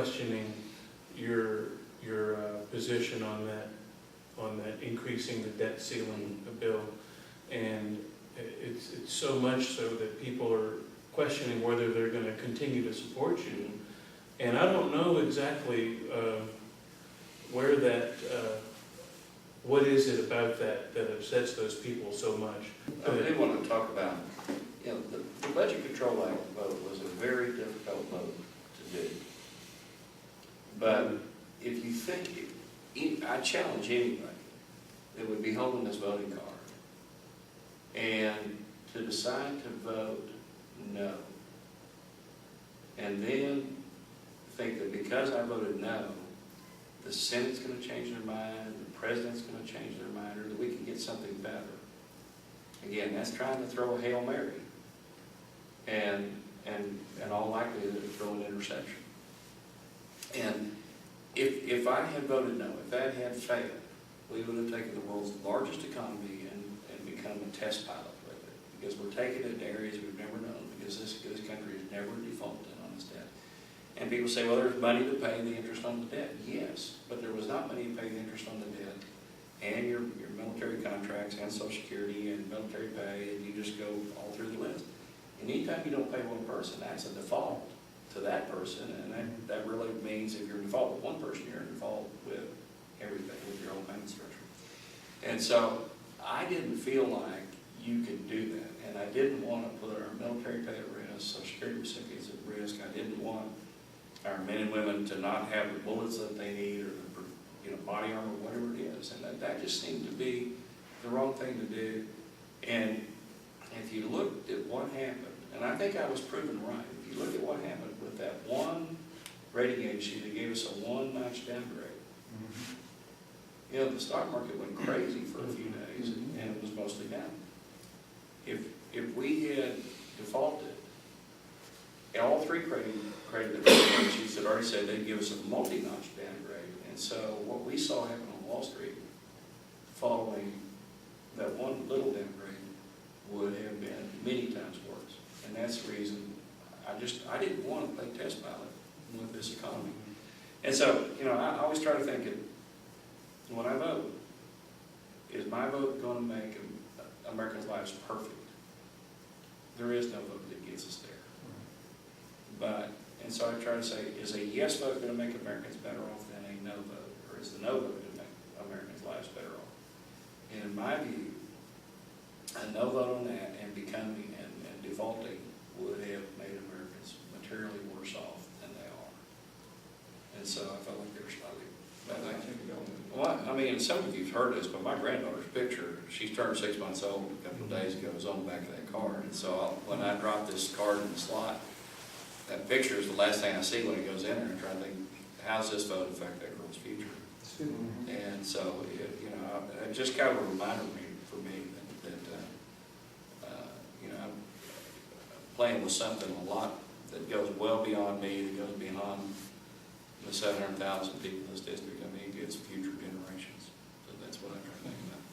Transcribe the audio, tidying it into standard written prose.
questioning your position on that increasing the debt ceiling bill, and it's so much so that people are questioning whether they're going to continue to support you. And I don't know exactly where that, what is it about that upsets those people so much? I do want to talk about, the Budget Control Act vote was a very difficult vote to do. But if you think, I challenge anybody that would be holding this voting card and to decide to vote no, and then think that because I voted no, the Senate's going to change their mind, the President's going to change their mind, or that we can get something better. Again, that's trying to throw a Hail Mary, and in all likelihood throw an interception. And if I had voted no, if that had failed, we would have taken the world's largest economy and become a test pilot with it, because we're taking it to areas we've never known, because this country has never defaulted on its debt. And people say, well, there's money to pay the interest on the debt. Yes, but there was not money to pay the interest on the debt and your military contracts and Social Security and military pay, and you just go all through the list. And anytime you don't pay one person, that's a default to that person, and that really means if you're in default with one person, you're in default with everything, with your whole payment structure. And so I didn't feel like you could do that, and I didn't want to put our military pay at risk, Social Security recipients at risk. I didn't want our men and women to not have the bullets that they need, or the body armor, whatever it is, and that just seemed to be the wrong thing to do. And if you looked at what happened, and I think I was proven right, if you look at what happened with that one rating agency that gave us a one-notch downgrade, the stock market went crazy for a few days, and it was mostly down. If we had defaulted, all three credit agencies had already said they'd give us a multi-notch downgrade. And so what we saw happen on Wall Street following that one little downgrade would have been many times worse. And that's the reason I didn't want to play test pilot with this economy. And so, I always try to think that when I vote, is my vote going to make Americans' lives perfect? There is no vote that gets us there. And so I try to say, is a yes vote going to make Americans better off than a no vote? Or is the no vote going to make Americans' lives better off? And in my view, a no vote on that and becoming and defaulting would have made Americans materially worse off than they are. And so I felt like they were slightly bad. Well, I mean, some of you've heard this, but my granddaughter's picture, she's turned 6 months old a couple of days ago, was on the back of that card. And so when I drop this card in the slot, that picture is the last thing I see when it goes in there, and try to think, how's this vote affect that girl's future? And so, it just kind of a reminder for me that I'm playing with something a lot that goes well beyond me, that goes beyond the 700,000 people in this district. I mean, it's future generations. So that's what I try to think about.